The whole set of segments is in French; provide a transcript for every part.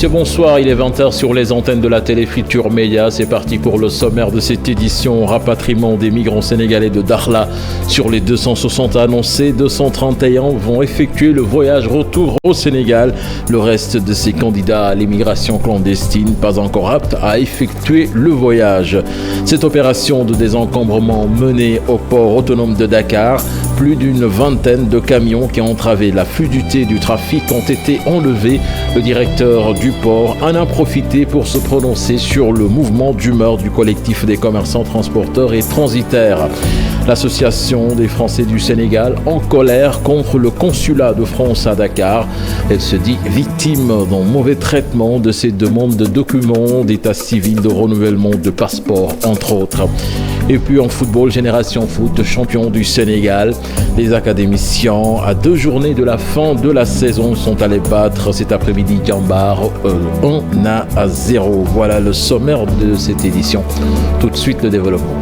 messieurs, bonsoir. Il est 20h sur les antennes de la télé Futur Média. C'est parti pour le sommaire de cette édition. Rapatriement des migrants sénégalais de Dakhla. Sur les 260 annoncés, 231 vont effectuer le voyage retour au Sénégal. Le reste de ces candidats à l'immigration clandestine, pas encore aptes à effectuer le voyage. Cette opération de désencombrement menée au port autonome de Dakar, plus d'une vingtaine de camions qui ont entravé la fluidité du trafic ont été enlevés. Le directeur du port en a profité pour se prononcer sur le mouvement d'humeur du collectif des commerçants, transporteurs et transitaires. L'association des Français du Sénégal en colère contre le consulat de France à Dakar. Elle se dit victime d'un mauvais traitement de ses demandes de documents d'état civil, de renouvellement de passeport, entre autres. Et puis en football, Génération Foot, champion du Sénégal. Les académiciens, à 2 journées de la fin de la saison, sont allés battre cet après-midi Jambar 1-0. Voilà le sommaire de cette édition. Tout de suite, le développement.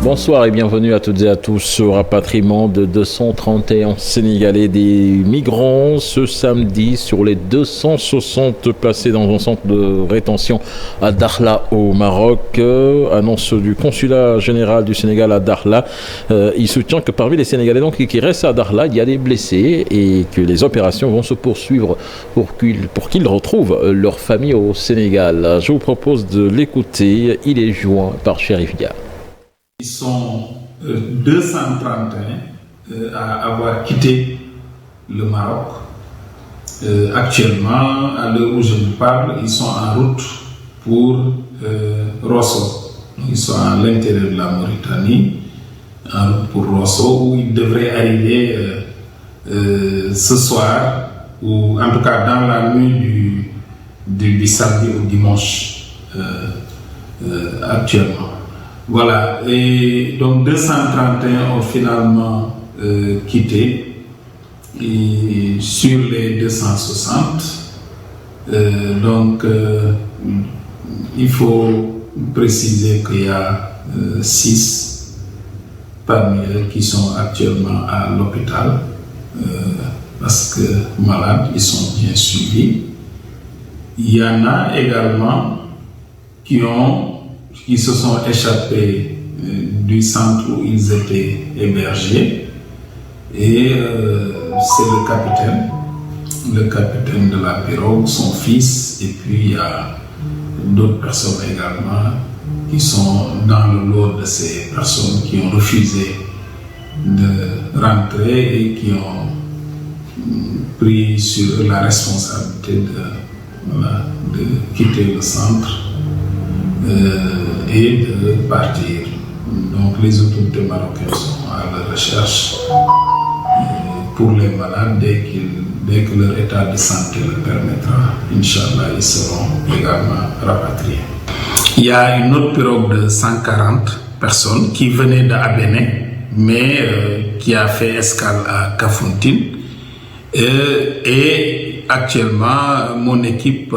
Bonsoir et bienvenue à toutes et à tous au rapatriement de 231 Sénégalais des migrants ce samedi sur les 260 placés dans un centre de rétention à Dakhla au Maroc. Annonce du consulat général du Sénégal à Dakhla. Il soutient que parmi les Sénégalais donc, qui restent à Dakhla, il y a des blessés et que les opérations vont se poursuivre pour qu'ils retrouvent leur famille au Sénégal. Je vous propose de l'écouter. Il est joint par Chérif Dia. Ils sont 231 à avoir quitté le Maroc. Actuellement, à l'heure où je vous parle, ils sont en route pour Rosso. Ils sont à l'intérieur de la Mauritanie, en route pour Rosso, où ils devraient arriver ce soir, ou en tout cas dans la nuit du samedi au dimanche actuellement. Voilà, et donc 231 ont finalement quitté et sur les 260. Il faut préciser qu'il y a 6 parmi eux qui sont actuellement à l'hôpital parce que malades, ils sont bien suivis. Il y en a également qui se sont échappés du centre où ils étaient hébergés et c'est le capitaine de la pirogue, son fils, et puis il y a d'autres personnes également qui sont dans le lot de ces personnes qui ont refusé de rentrer et qui ont pris sur eux la responsabilité de quitter le centre et de partir. Donc les autorités marocaines sont à la recherche pour les malades dès que leur état de santé le permettra. Inch'Allah, ils seront également rapatriés. Il y a une autre pirogue de 140 personnes qui venait d'Abéné, mais qui a fait escale à Kafountine. Et actuellement, mon équipe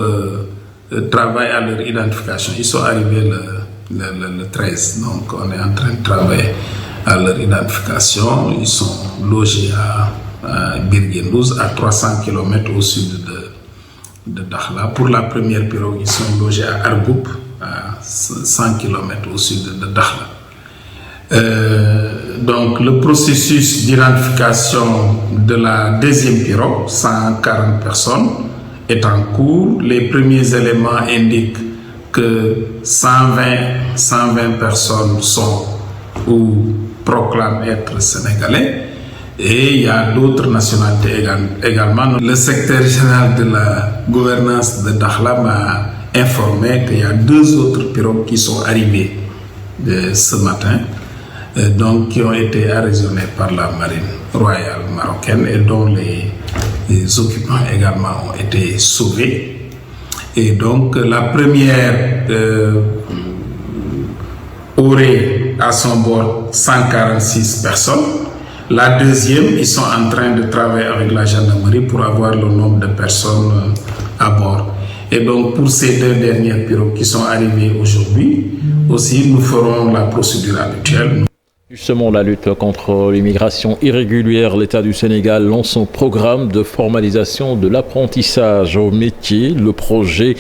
travaille à leur identification. Ils sont arrivés le 13, donc on est en train de travailler à leur identification. Ils sont logés à Birguendouz, à 300 km au sud de Dakhla. Pour la première pirogue, ils sont logés à Argoub, à 100 km au sud de Dakhla. Donc le processus d'identification de la deuxième pirogue, 140 personnes, est en cours. Les premiers éléments indiquent que 120 personnes sont ou proclament être sénégalais et il y a d'autres nationalités également. Le secrétaire général de la gouvernance de Dakhla m'a informé qu'il y a 2 autres pirogues qui sont arrivées ce matin, donc qui ont été arraisonnés par la marine royale marocaine et dont les occupants également ont été sauvés. Et donc la première aurait à son bord 146 personnes, La deuxième, ils sont en train de travailler avec la gendarmerie pour avoir le nombre de personnes à bord. Et donc pour ces deux dernières pirogues qui sont arrivées aujourd'hui, aussi nous ferons la procédure habituelle. Justement, la lutte contre l'immigration irrégulière, l'État du Sénégal lance son programme de formalisation de l'apprentissage au métier. Le projet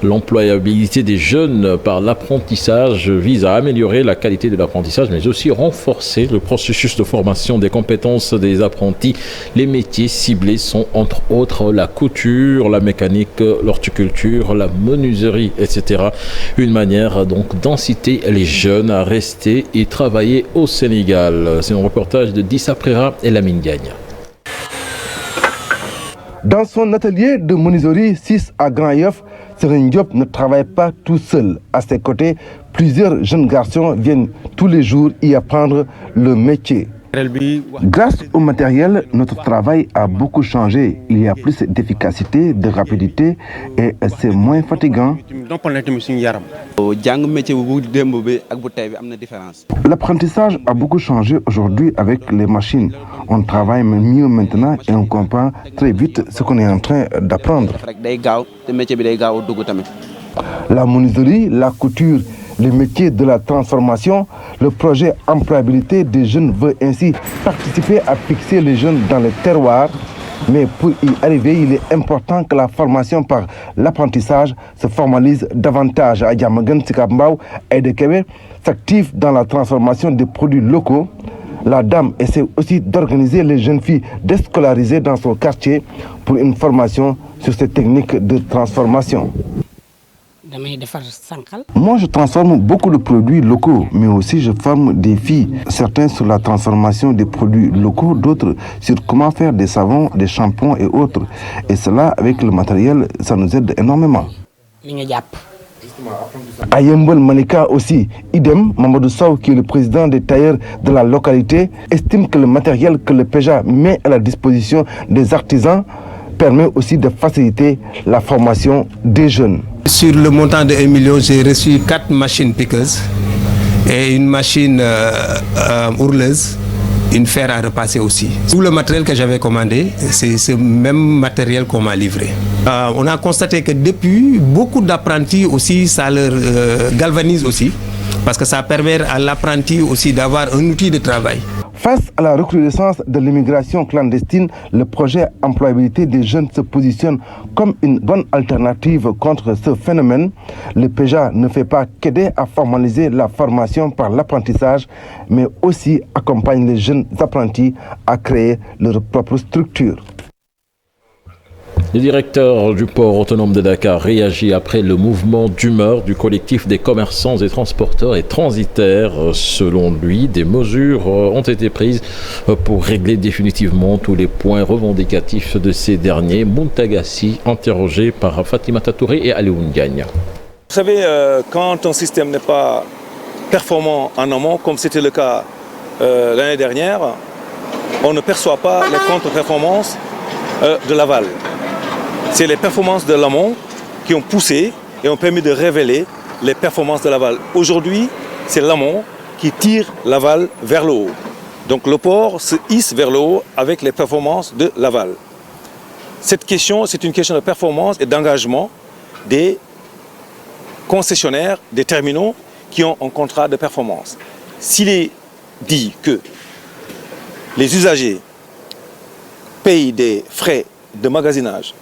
L'employabilité des jeunes par l'apprentissage vise à améliorer la qualité de l'apprentissage, mais aussi renforcer le processus de formation des compétences des apprentis. Les métiers ciblés sont entre autres la couture, la mécanique, l'horticulture, la menuiserie, etc. Une manière donc d'inciter les jeunes à rester et travailler au Sénégal. C'est un reportage de Dissa Prera et Lamine Gagne. Dans son atelier de menuiserie 6 à Grand Yoff, Serigne Diop ne travaille pas tout seul. À ses côtés, plusieurs jeunes garçons viennent tous les jours y apprendre le métier. Grâce au matériel, notre travail a beaucoup changé. Il y a plus d'efficacité, de rapidité et c'est moins fatigant. L'apprentissage a beaucoup changé aujourd'hui avec les machines. On travaille mieux maintenant et on comprend très vite ce qu'on est en train d'apprendre. La menuiserie, la couture, les métiers de la transformation, le projet employabilité des jeunes veut ainsi participer à fixer les jeunes dans les terroirs. Mais pour y arriver, il est important que la formation par l'apprentissage se formalise davantage. À Diamaguène, Sicap Mbao et de Québec s'active dans la transformation des produits locaux. La dame essaie aussi d'organiser les jeunes filles déscolarisées dans son quartier pour une formation sur ces techniques de transformation. Moi, je transforme beaucoup de produits locaux, mais aussi je forme des filles, certains sur la transformation des produits locaux, d'autres sur comment faire des savons, des shampoings et autres. Et cela, avec le matériel, ça nous aide énormément. À Yembol Malika aussi, idem, Mamadou Sow, qui est le président des tailleurs de la localité, estime que le matériel que le PEJA met à la disposition des artisans permet aussi de faciliter la formation des jeunes. Sur le montant de 1 million, j'ai reçu 4 machines piqueuses et une machine ourleuse, une fer à repasser aussi. Tout le matériel que j'avais commandé, c'est ce même matériel qu'on m'a livré. On a constaté que depuis, beaucoup d'apprentis aussi, ça leur galvanise aussi, parce que ça permet à l'apprenti aussi d'avoir un outil de travail. Face à la recrudescence de l'immigration clandestine, le projet employabilité des jeunes se positionne comme une bonne alternative contre ce phénomène. Le PEJA ne fait pas qu'aider à formaliser la formation par l'apprentissage, mais aussi accompagne les jeunes apprentis à créer leur propre structure. Le directeur du port autonome de Dakar réagit après le mouvement d'humeur du collectif des commerçants et transporteurs et transitaires. Selon lui, des mesures ont été prises pour régler définitivement tous les points revendicatifs de ces derniers. Mountagassi, interrogé par Fatima Touré et Alioune Diagne. Vous savez, quand un système n'est pas performant en amont, comme c'était le cas l'année dernière, on ne perçoit pas les contre-performances de l'aval. C'est les performances de l'amont qui ont poussé et ont permis de révéler les performances de l'aval. Aujourd'hui, c'est l'amont qui tire l'aval vers le haut. Donc le port se hisse vers le haut avec les performances de l'aval. Cette question, c'est une question de performance et d'engagement des concessionnaires, des terminaux qui ont un contrat de performance. S'il est dit que les usagers payent des frais de magasinage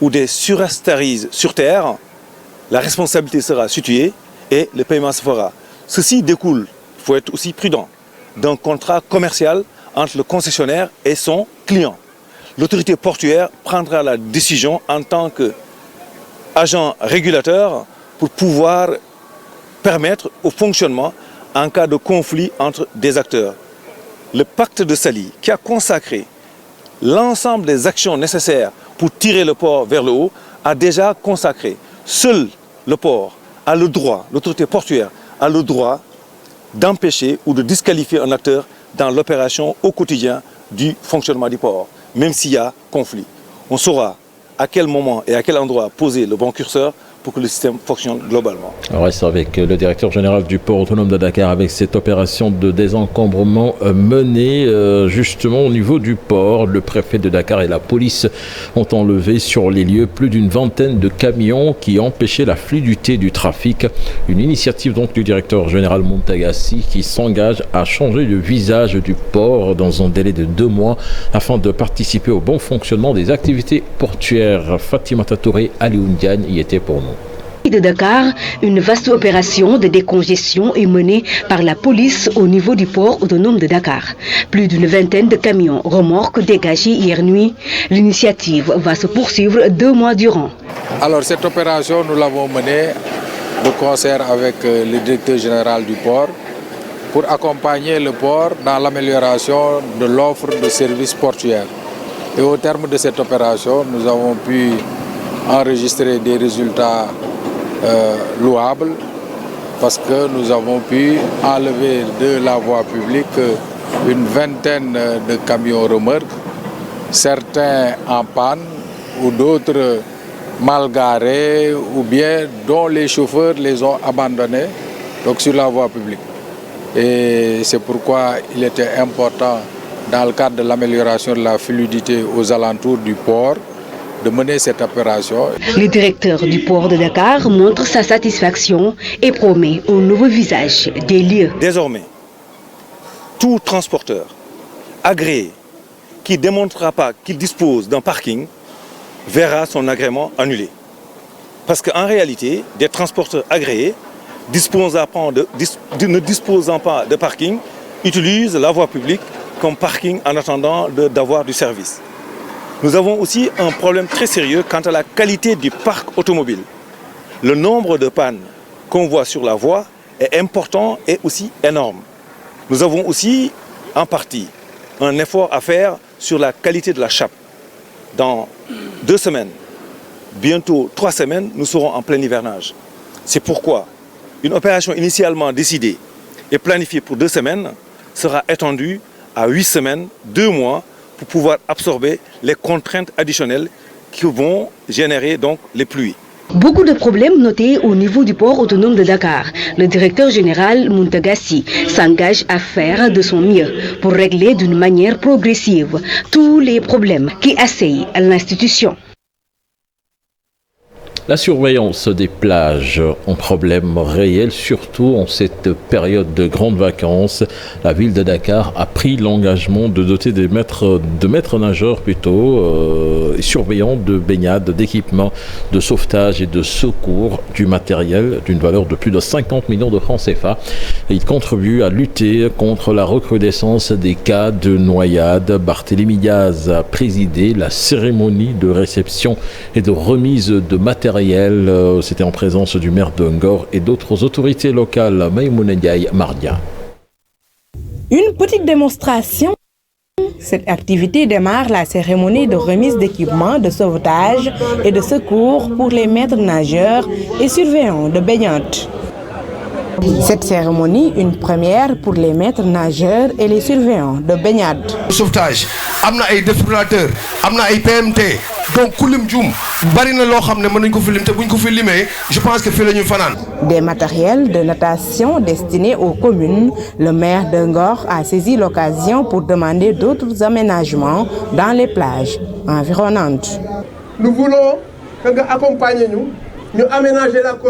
ou des surestarises sur terre, la responsabilité sera située et le paiement se fera. Ceci découle, il faut être aussi prudent, d'un contrat commercial entre le concessionnaire et son client. L'autorité portuaire prendra la décision en tant qu'agent régulateur pour pouvoir permettre au fonctionnement en cas de conflit entre des acteurs. Le pacte de Sali, qui a consacré l'ensemble des actions nécessaires pour tirer le port vers le haut, a déjà consacré. Seul le port a le droit, l'autorité portuaire a le droit d'empêcher ou de disqualifier un acteur dans l'opération au quotidien du fonctionnement du port, même s'il y a conflit. On saura à quel moment et à quel endroit poser le bon curseur pour que le système fonctionne globalement. On reste avec le directeur général du port autonome de Dakar avec cette opération de désencombrement menée justement au niveau du port. Le préfet de Dakar et la police ont enlevé sur les lieux plus d'une vingtaine de camions qui empêchaient la fluidité du trafic. Une initiative donc du directeur général Muntagassi qui s'engage à changer le visage du port dans un délai de 2 mois afin de participer au bon fonctionnement des activités portuaires. Fatimata Touré, Alioune Diagne y était pour nous. De Dakar, une vaste opération de décongestion est menée par la police au niveau du port autonome de Dakar. Plus d'une vingtaine de camions remorques dégagés hier nuit. L'initiative va se poursuivre 2 mois durant. Alors cette opération, nous l'avons menée de concert avec le directeur général du port pour accompagner le port dans l'amélioration de l'offre de services portuaires. Et au terme de cette opération, nous avons pu enregistrer des résultats louable parce que nous avons pu enlever de la voie publique une vingtaine de camions remorques, certains en panne ou d'autres mal garés ou bien dont les chauffeurs les ont abandonnés donc sur la voie publique. Et c'est pourquoi il était important dans le cadre de l'amélioration de la fluidité aux alentours du port de mener cette opération. Le directeur du port de Dakar montre sa satisfaction et promet un nouveau visage des lieux. Désormais, tout transporteur agréé qui ne démontrera pas qu'il dispose d'un parking verra son agrément annulé. Parce qu'en réalité, des transporteurs agréés ne disposant pas de parking utilisent la voie publique comme parking en attendant d'avoir du service. Nous avons aussi un problème très sérieux quant à la qualité du parc automobile. Le nombre de pannes qu'on voit sur la voie est important et aussi énorme. Nous avons aussi, en partie, un effort à faire sur la qualité de la chape. Dans 2 semaines, bientôt 3 semaines, nous serons en plein hivernage. C'est pourquoi une opération initialement décidée et planifiée pour 2 semaines sera étendue à 8 semaines, 2 mois, pour pouvoir absorber les contraintes additionnelles qui vont générer donc les pluies. Beaucoup de problèmes notés au niveau du port autonome de Dakar. Le directeur général Muntagassi s'engage à faire de son mieux pour régler d'une manière progressive tous les problèmes qui assaillent l'institution. La surveillance des plages, un problème réel, surtout en cette période de grandes vacances. La ville de Dakar a pris l'engagement de doter des maîtres nageurs et surveillants de baignade, d'équipements de sauvetage et de secours, du matériel d'une valeur de plus de 50 millions de francs CFA. Ils contribuent à lutter contre la recrudescence des cas de noyade. Barthélémy Diaz a présidé la cérémonie de réception et de remise de matériel. C'était en présence du maire de Ngor et d'autres autorités locales. Maïmouna Ndiaye, Mardia. Une petite démonstration. Cette activité démarre la cérémonie de remise d'équipements de sauvetage et de secours pour les maîtres nageurs et surveillants de baignade. Cette cérémonie, une première pour les maîtres nageurs et les surveillants de baignade. Sauvetage, amna ay défibrillateur, amna ay PMT. Donc kulim djum, bari na lo xamné mën nañ ko fi lim té buñ ko fi limé, je pense que fi lañu fanane. Des matériels de natation destinés aux communes, le maire de Ngor a saisi l'occasion pour demander d'autres aménagements dans les plages environnantes. Nous voulons que vous accompagniez nous.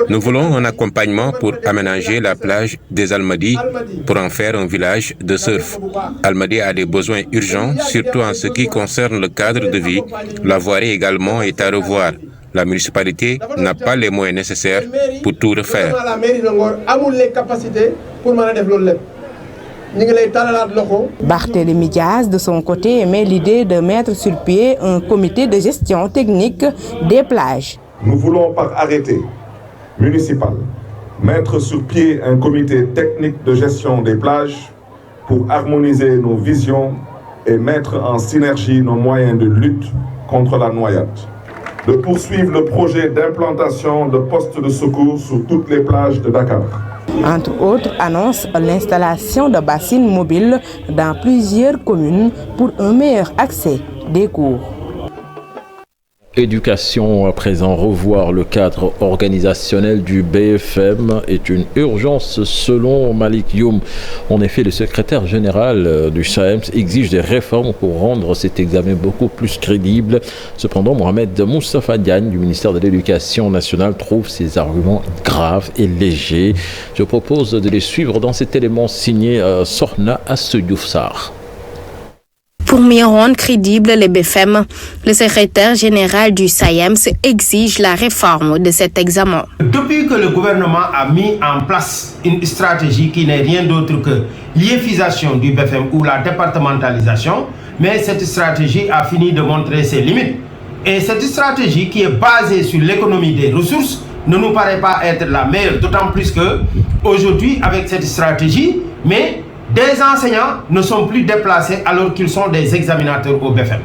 Nous voulons un accompagnement pour aménager la plage des Almadies pour en faire un village de surf. Almadies a des besoins urgents, surtout en ce qui concerne le cadre de vie. La voirie également est à revoir. La municipalité n'a pas les moyens nécessaires pour tout refaire. Barthélémy Diaz, de son côté, émet l'idée de mettre sur pied un comité de gestion technique des plages. Nous voulons par arrêté municipal mettre sur pied un comité technique de gestion des plages pour harmoniser nos visions et mettre en synergie nos moyens de lutte contre la noyade. De poursuivre le projet d'implantation de postes de secours sur toutes les plages de Dakar. Entre autres, annonce l'installation de bassines mobiles dans plusieurs communes pour un meilleur accès des cours. Éducation, à présent, revoir le cadre organisationnel du BFM est une urgence selon Malik Youm. En effet, le secrétaire général du SAEMS exige des réformes pour rendre cet examen beaucoup plus crédible. Cependant, Mohamed Moustapha Diagne du ministère de l'Éducation nationale trouve ces arguments graves et légers. Je propose de les suivre dans cet élément signé Sorna Asseyoufsar. Pour mieux rendre crédible les BFM, le secrétaire général du SAEMS exige la réforme de cet examen. Depuis que le gouvernement a mis en place une stratégie qui n'est rien d'autre que l'hiérisation du BFM ou la départementalisation, mais cette stratégie a fini de montrer ses limites. Et cette stratégie qui est basée sur l'économie des ressources ne nous paraît pas être la meilleure, d'autant plus que aujourd'hui, avec cette stratégie, des enseignants ne sont plus déplacés alors qu'ils sont des examinateurs au BFM.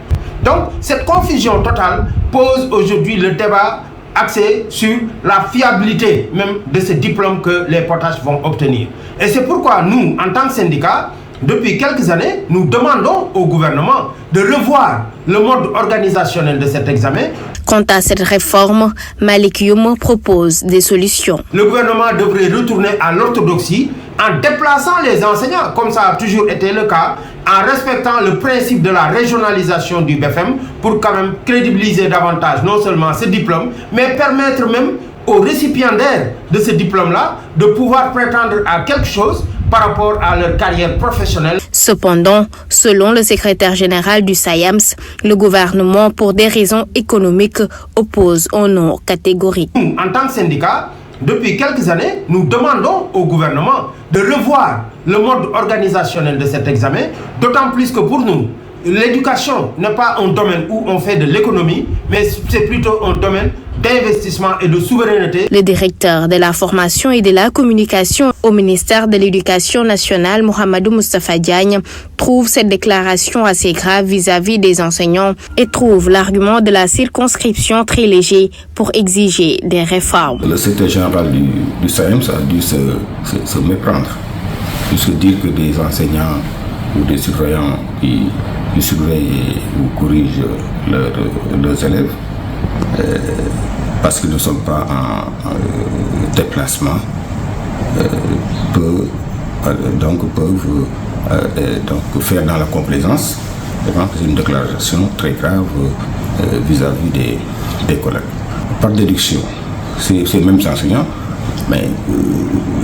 Donc, cette confusion totale pose aujourd'hui le débat axé sur la fiabilité même de ces diplômes que les potages vont obtenir. Et c'est pourquoi nous, en tant que syndicat, depuis quelques années, nous demandons au gouvernement de revoir le mode organisationnel de cet examen. Quant à cette réforme, Malik Youm propose des solutions. Le gouvernement devrait retourner à l'orthodoxie en déplaçant les enseignants, comme ça a toujours été le cas, en respectant le principe de la régionalisation du BFM pour quand même crédibiliser davantage non seulement ce diplôme, mais permettre même aux récipiendaires de ce diplôme-là de pouvoir prétendre à quelque chose par rapport à leur carrière professionnelle. Cependant, selon le secrétaire général du SAEMS, le gouvernement, pour des raisons économiques, oppose un non catégorique. Nous, en tant que syndicat, depuis quelques années, nous demandons au gouvernement de revoir le mode organisationnel de cet examen, d'autant plus que pour nous, l'éducation n'est pas un domaine où on fait de l'économie, mais c'est plutôt un domaine d'investissement et de souveraineté. Le directeur de la formation et de la communication au ministère de l'Éducation nationale, Mohamedou Moustapha Diagne, trouve cette déclaration assez grave vis-à-vis des enseignants et trouve l'argument de la circonscription très léger pour exiger des réformes. Le secrétaire général du SAEMS a dû se méprendre, puisque dire que des enseignants ou des surveillants qui surveillent ou corrigent leurs élèves parce qu'ils ne sont pas en déplacement peuvent faire dans la complaisance. C'est une déclaration très grave vis-à-vis des collègues. Par déduction, ces mêmes enseignants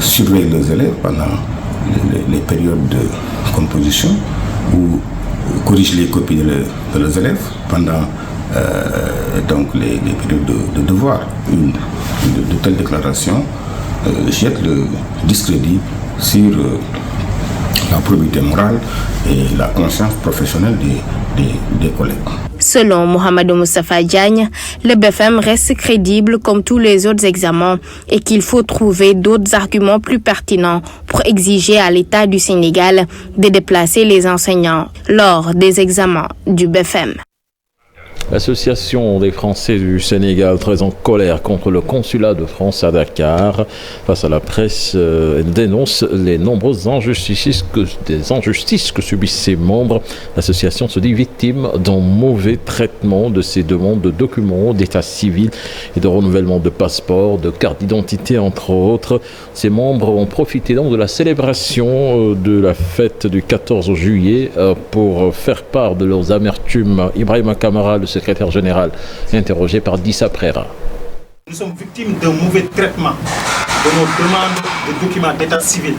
surveillent leurs élèves pendant les périodes de composition ou corrigent les copies de leurs élèves pendant les périodes de devoir. De telles déclarations jettent le discrédit sur la probité morale et la conscience professionnelle des collègues. Selon Mohamedou Moustapha Diagne, le BFM reste crédible comme tous les autres examens et qu'il faut trouver d'autres arguments plus pertinents pour exiger à l'État du Sénégal de déplacer les enseignants lors des examens du BFM. L'Association des Français du Sénégal, très en colère contre le consulat de France à Dakar, face à la presse, dénonce les nombreuses injustices que subissent ses membres. L'association se dit victime d'un mauvais traitement de ses demandes de documents d'état civil et de renouvellement de passeports, de cartes d'identité, entre autres. Ses membres ont profité donc de la célébration de la fête du 14 juillet pour faire part de leurs amertumes. Ibrahima Kamara, le secrétaire général, interrogé par Dissa Prera. Nous sommes victimes d'un mauvais traitement de nos demandes de documents d'état civil,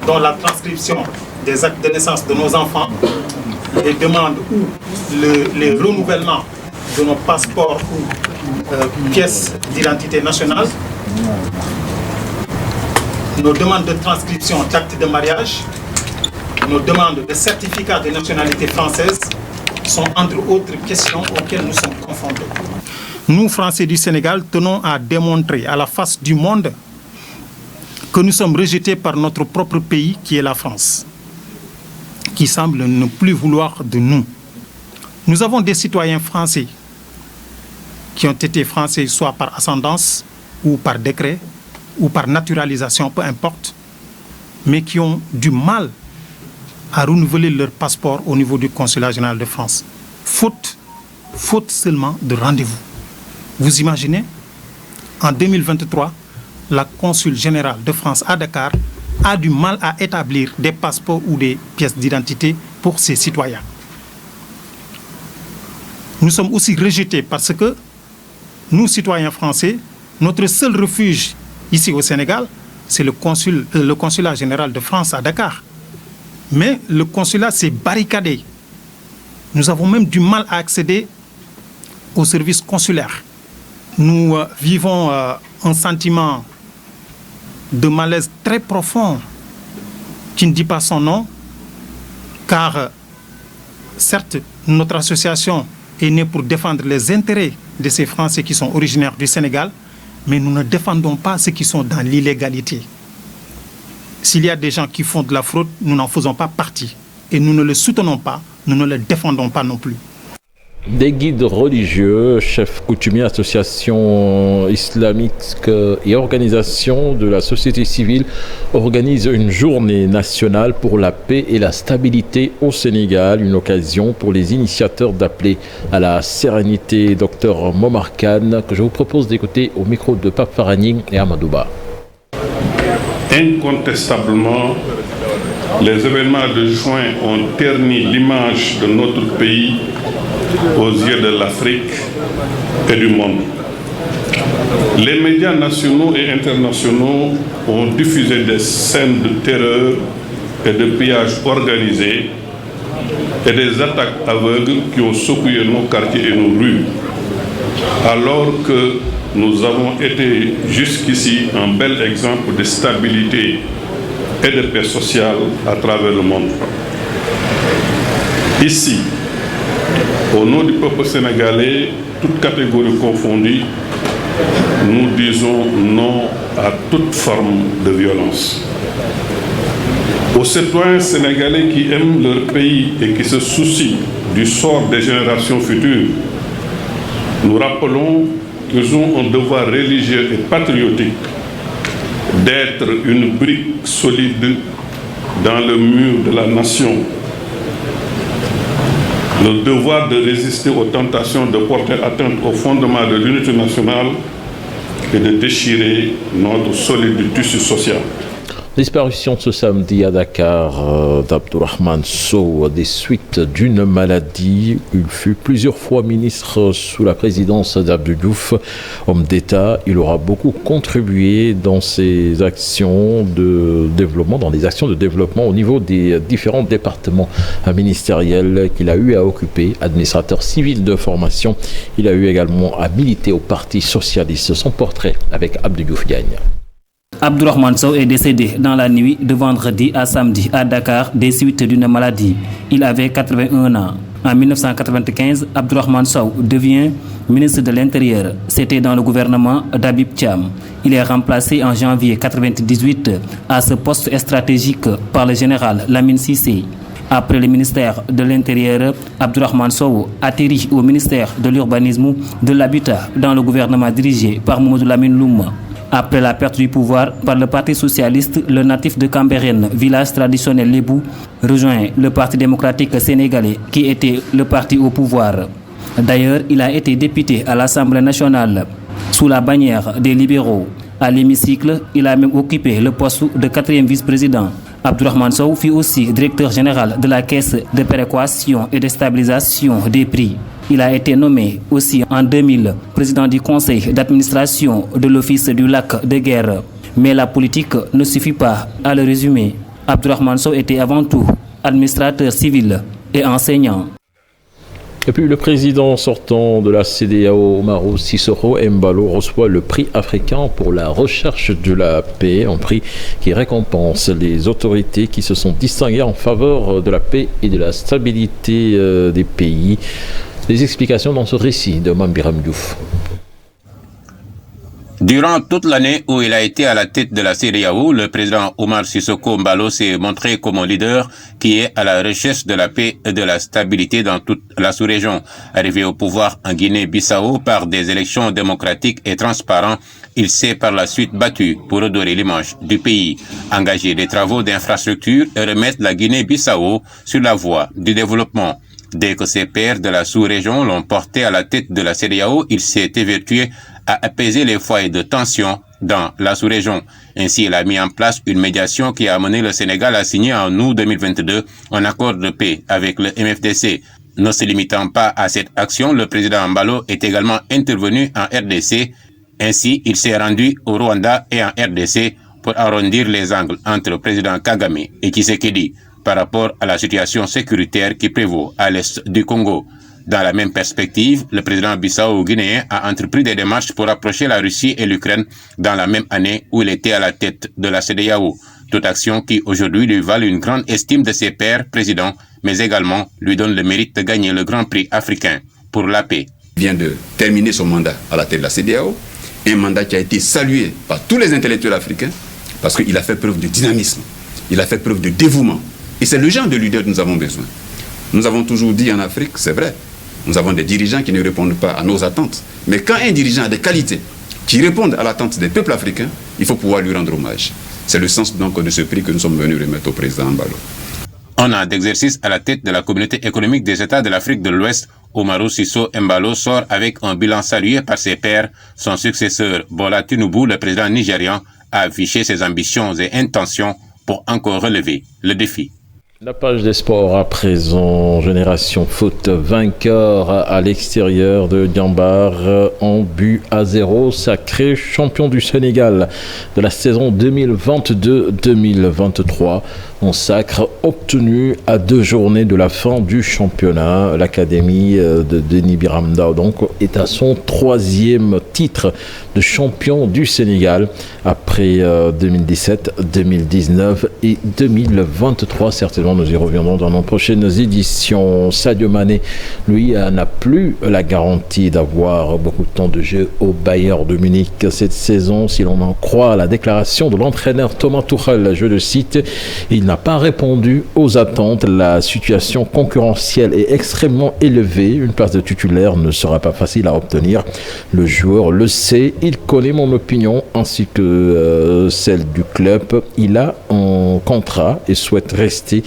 dont la transcription des actes de naissance de nos enfants, les demandes ou les renouvellements de nos passeports ou pièces d'identité nationale, nos demandes de transcription d'actes de mariage, nos demandes de certificats de nationalité française sont entre autres questions auxquelles nous sommes confrontés. Nous, Français du Sénégal, tenons à démontrer à la face du monde que nous sommes rejetés par notre propre pays qui est la France, qui semble ne plus vouloir de nous. Nous avons des citoyens français qui ont été français soit par ascendance ou par décret ou par naturalisation, peu importe, mais qui ont du mal à renouveler leur passeport au niveau du consulat général de France. Faute seulement de rendez-vous. Vous imaginez, en 2023, la consul générale de France à Dakar a du mal à établir des passeports ou des pièces d'identité pour ses citoyens. Nous sommes aussi rejetés parce que nous, citoyens français, notre seul refuge ici au Sénégal, c'est le consulat général de France à Dakar. Mais le consulat s'est barricadé. Nous avons même du mal à accéder aux services consulaires. Nous vivons un sentiment de malaise très profond qui ne dit pas son nom, car certes, notre association est née pour défendre les intérêts de ces Français qui sont originaires du Sénégal, mais nous ne défendons pas ceux qui sont dans l'illégalité. S'il y a des gens qui font de la fraude, nous n'en faisons pas partie. Et nous ne le soutenons pas, nous ne le défendons pas non plus. Des guides religieux, chefs coutumiers, associations islamiques et organisations de la société civile organisent une journée nationale pour la paix et la stabilité au Sénégal. Une occasion pour les initiateurs d'appeler à la sérénité. Dr Momar Khan, que je vous propose d'écouter au micro de Pape Faragning et Amadouba. Incontestablement, les événements de juin ont terni l'image de notre pays aux yeux de l'Afrique et du monde. Les médias nationaux et internationaux ont diffusé des scènes de terreur et de pillage organisés et des attaques aveugles qui ont secoué nos quartiers et nos rues, alors que nous avons été jusqu'ici un bel exemple de stabilité et de paix sociale à travers le monde. Ici, au nom du peuple sénégalais, toutes catégories confondues, nous disons non à toute forme de violence. Aux citoyens sénégalais qui aiment leur pays et qui se soucient du sort des générations futures, nous rappelons qu'ils ont un devoir religieux et patriotique d'être une brique solide dans le mur de la nation. Le devoir de résister aux tentations de porter atteinte aux fondements de l'unité nationale et de déchirer notre solide tissu social. Disparition ce samedi à Dakar d'Abdourahmane Sow des suites d'une maladie. Il fut plusieurs fois ministre sous la présidence d'Abdou Diouf. Homme d'État, il aura beaucoup contribué dans ses actions de développement, au niveau des différents départements ministériels qu'il a eu à occuper. Administrateur civil de formation, il a eu également à militer au Parti socialiste. Son portrait avec Abdou Diouf Diagne. Abdourahmane Sow est décédé dans la nuit de vendredi à samedi à Dakar des suites d'une maladie. Il avait 81 ans. En 1995, Abdourahmane Sow devient ministre de l'Intérieur. C'était dans le gouvernement d'Habib Thiam. Il est remplacé en janvier 1998 à ce poste stratégique par le général Lamine Cissé. Après le ministère de l'Intérieur, Abdourahmane Sow atterrit au ministère de l'Urbanisme, de l'Habitat dans le gouvernement dirigé par Mamadou Lamine Loum. Après la perte du pouvoir par le Parti socialiste, le natif de Cambérène, village traditionnel Lébou, rejoint le Parti démocratique sénégalais qui était le parti au pouvoir. D'ailleurs, il a été député à l'Assemblée nationale sous la bannière des libéraux. À l'hémicycle, il a même occupé le poste de 4e vice-président. Abdourahmane Sow fut aussi directeur général de la Caisse de péréquation et de stabilisation des prix. Il a été nommé aussi en 2000 président du conseil d'administration de l'Office du lac de guerre. Mais la politique ne suffit pas à le résumer. Abdourahmane Sow était avant tout administrateur civil et enseignant. Et puis le président sortant de la CEDEAO, Umaro Sissoco Embalo, reçoit le prix africain pour la recherche de la paix, un prix qui récompense les autorités qui se sont distinguées en faveur de la paix et de la stabilité des pays. Les explications dans ce récit de Mambiram Diouf. Durant toute l'année où il a été à la tête de la CEDEAO, le président Umaro Sissoco Embalo s'est montré comme un leader qui est à la recherche de la paix et de la stabilité dans toute la sous-région. Arrivé au pouvoir en Guinée-Bissau par des élections démocratiques et transparentes, il s'est par la suite battu pour redorer l'image du pays, engager des travaux d'infrastructure et remettre la Guinée-Bissau sur la voie du développement. Dès que ses pairs de la sous-région l'ont porté à la tête de la CEDEAO, il s'est évertué à apaiser les foyers de tension dans la sous-région. Ainsi, il a mis en place une médiation qui a amené le Sénégal à signer en août 2022 un accord de paix avec le MFDC. Ne se limitant pas à cette action, le président Embalo est également intervenu en RDC. Ainsi, il s'est rendu au Rwanda et en RDC pour arrondir les angles entre le président Kagame et Tshisekedi par rapport à la situation sécuritaire qui prévaut à l'est du Congo. Dans la même perspective, le président bissau-guinéen a entrepris des démarches pour approcher la Russie et l'Ukraine dans la même année où il était à la tête de la CEDEAO. Toute action qui aujourd'hui lui valent une grande estime de ses pairs présidents, mais également lui donne le mérite de gagner le Grand Prix africain pour la paix. Il vient de terminer son mandat à la tête de la CEDEAO, un mandat qui a été salué par tous les intellectuels africains parce qu'il a fait preuve de dynamisme, il a fait preuve de dévouement. Et c'est le genre de leader que nous avons besoin. Nous avons toujours dit en Afrique, c'est vrai, nous avons des dirigeants qui ne répondent pas à nos attentes. Mais quand un dirigeant a des qualités qui répondent à l'attente des peuples africains, il faut pouvoir lui rendre hommage. C'est le sens donc de ce prix que nous sommes venus remettre au président Embalo. Un an d'exercice à la tête de la communauté économique des États de l'Afrique de l'Ouest, Umaru Sissoco Embalo sort avec un bilan salué par ses pairs. Son successeur, Bola Tinubu, le président nigérian, a affiché ses ambitions et intentions pour encore relever le défi. La page des sports à présent, Génération Foot vainqueur à l'extérieur de Diambar en but à 0, sacré champion du Sénégal de la saison 2022-2023. Un sacre obtenu à 2 journées de la fin du championnat. L'Académie de Denis Biramda donc est à son 3e titre de champion du Sénégal après 2017, 2019 et 2023. Certainement, nous y reviendrons dans nos prochaines éditions. Sadio Mané, lui, n'a plus la garantie d'avoir beaucoup de temps de jeu au Bayern de Munich cette saison. Si l'on en croit la déclaration de l'entraîneur Thomas Tuchel, je le cite, il n'a pas répondu aux attentes. La situation concurrentielle est extrêmement élevée. Une place de titulaire ne sera pas facile à obtenir. Le joueur le sait. Il connaît mon opinion ainsi que celle du club. Il a un contrat et souhaite rester.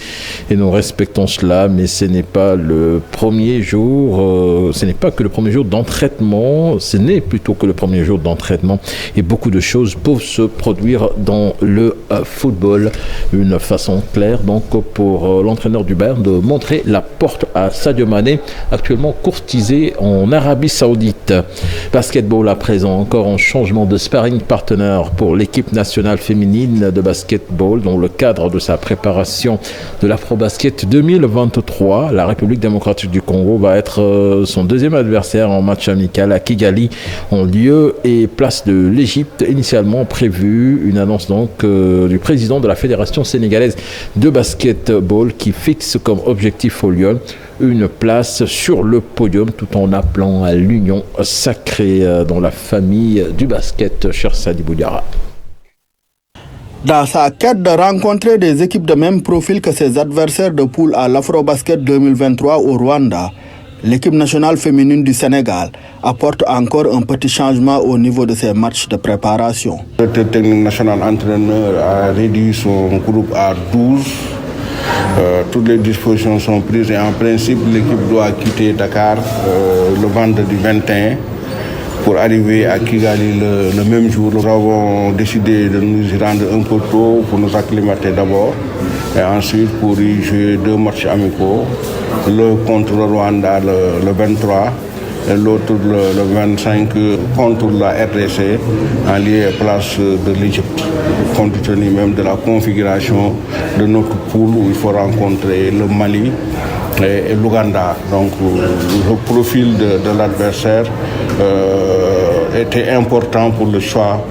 Et nous respectons cela, mais ce n'est pas le premier jour. Ce n'est pas que le premier jour d'entraînement. Ce n'est plutôt que le premier jour d'entraînement. Et beaucoup de choses peuvent se produire dans le football. Une façon claire donc pour l'entraîneur du Bayern de montrer la porte à Sadio Mané, actuellement courtisé en Arabie Saoudite. Basketball à présent, encore un changement de sparring partner pour l'équipe nationale féminine de basketball dans le cadre de sa préparation de l'Afrobasket 2023. La République démocratique du Congo va être son 2e adversaire en match amical à Kigali en lieu et place de l'Égypte, initialement prévu. Une annonce donc du président de la Fédération sénégalaise de basketball qui fixe comme objectif au Lyon une place sur le podium tout en appelant à l'union sacrée dans la famille du basket, cher Sadi Boudiara. Dans sa quête de rencontrer des équipes de même profil que ses adversaires de poule à l'Afrobasket 2023 au Rwanda, l'équipe nationale féminine du Sénégal apporte encore un petit changement au niveau de ses matchs de préparation. Le technique national entraîneur a réduit son groupe à 12. Toutes les dispositions sont prises et en principe l'équipe doit quitter Dakar le vendredi 21 pour arriver à Kigali le même jour. Nous avons décidé de nous y rendre un peu tôt pour nous acclimater d'abord et ensuite pour y jouer 2 matchs amicaux, l'un contre le Rwanda le 23 et l'autre le 25 contre la RDC en lieu et place de l'Égypte, compte tenu même de la configuration de notre poule où il faut rencontrer le Mali et l'Ouganda. Donc le profil de l'adversaire était important pour le choix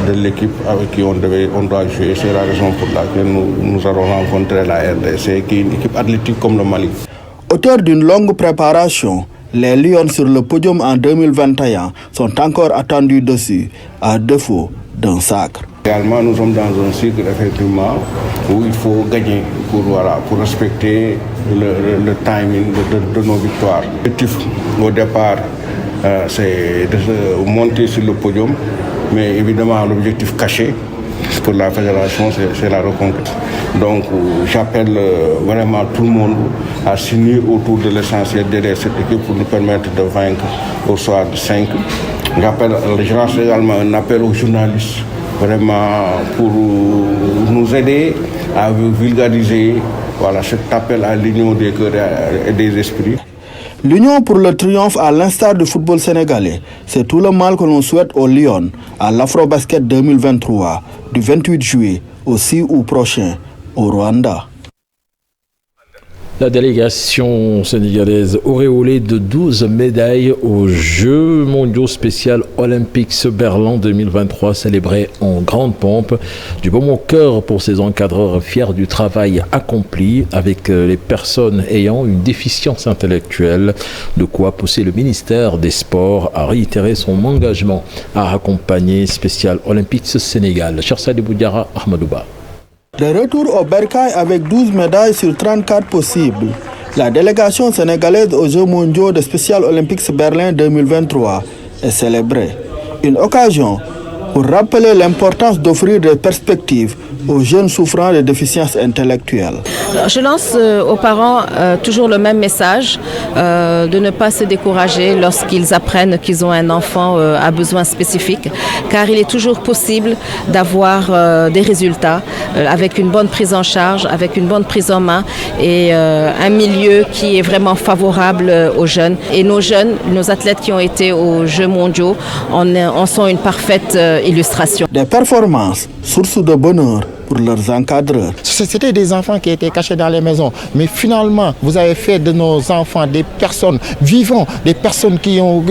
de l'équipe avec qui on doit jouer. C'est la raison pour laquelle nous allons rencontrer la RDC, qui est une équipe athlétique comme le Mali. Auteur d'une longue préparation, les Lions sur le podium en 2021 sont encore attendus dessus, à défaut d'un sacre. Également, nous sommes dans un cycle effectivement où il faut gagner pour respecter le timing de nos victoires. L'objectif au départ, c'est de monter sur le podium, mais évidemment l'objectif caché, pour la fédération, c'est la reconquête. Donc j'appelle vraiment tout le monde à s'unir autour de l'essentiel derrière cette équipe pour nous permettre de vaincre au soir de 5. Je lance également un appel aux journalistes, vraiment pour nous aider à vulgariser cet appel à l'union des cœurs et des esprits. L'union pour le triomphe, à l'instar du football sénégalais, c'est tout le mal que l'on souhaite aux Lions à l'Afrobasket 2023 du 28 juillet au 6 août prochain au Rwanda. La délégation sénégalaise auréolée de 12 médailles aux Jeux mondiaux spécial Olympiques Berlin 2023 célébrés en grande pompe. Du baume au cœur pour ces encadreurs fiers du travail accompli avec les personnes ayant une déficience intellectuelle. De quoi pousser le ministère des Sports à réitérer son engagement à accompagner spécial Olympiques Sénégal. Chersadi Boudiara, Ahmadouba. De retour au Bercail avec 12 médailles sur 34 possibles, la délégation sénégalaise aux Jeux mondiaux de spécial Olympiques Berlin 2023 est célébrée. Une occasion pour rappeler l'importance d'offrir des perspectives aux jeunes souffrant de déficiences intellectuelles. Je lance aux parents toujours le même message, de ne pas se décourager lorsqu'ils apprennent qu'ils ont un enfant à besoins spécifiques, car il est toujours possible d'avoir des résultats avec une bonne prise en charge, avec une bonne prise en main et un milieu qui est vraiment favorable aux jeunes. Et nos jeunes, nos athlètes qui ont été aux Jeux mondiaux en sont une parfaite illustration. Des performances, source de bonheur pour leurs encadreurs. C'était des enfants qui étaient cachés dans les maisons. Mais finalement, vous avez fait de nos enfants des personnes vivantes, des personnes qui ont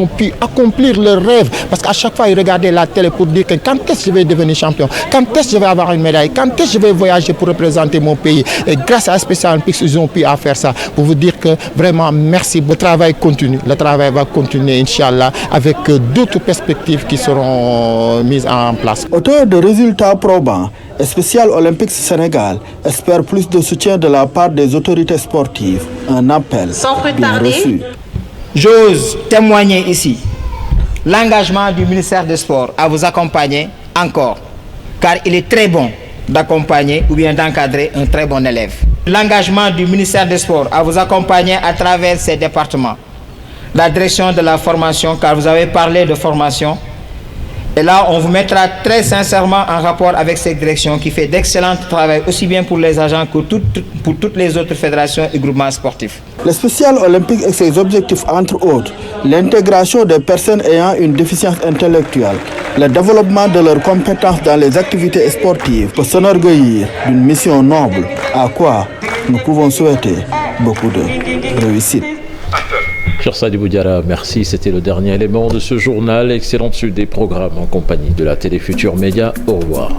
pu accomplir leurs rêves. Parce qu'à chaque fois, ils regardaient la télé pour dire que quand est-ce que je vais devenir champion, quand est-ce que je vais avoir une médaille, quand est-ce que je vais voyager pour représenter mon pays. Et grâce à Special Olympics, ils ont pu faire ça. Pour vous dire que vraiment, merci. Le travail continue. Le travail va continuer, Inch'Allah, avec d'autres perspectives qui seront mises en place. Auteur de résultats probants, Spécial Olympiques Sénégal espère plus de soutien de la part des autorités sportives. Un appel bien reçu. J'ose témoigner ici l'engagement du ministère des Sports à vous accompagner encore, car il est très bon d'accompagner ou bien d'encadrer un très bon élève. L'engagement du ministère des Sports à vous accompagner à travers ces départements. La direction de la formation, car vous avez parlé de formation. Et là, on vous mettra très sincèrement en rapport avec cette direction qui fait d'excellent travail, aussi bien pour les agents que pour toutes les autres fédérations et groupements sportifs. Le spécial olympique et ses objectifs, entre autres, l'intégration des personnes ayant une déficience intellectuelle, le développement de leurs compétences dans les activités sportives pour s'enorgueillir d'une mission noble, à quoi nous pouvons souhaiter beaucoup de réussite. Chersadi Boudiara, merci. C'était le dernier élément de ce journal. Excellente suite des programmes en compagnie de la Télé Futur Média. Au revoir.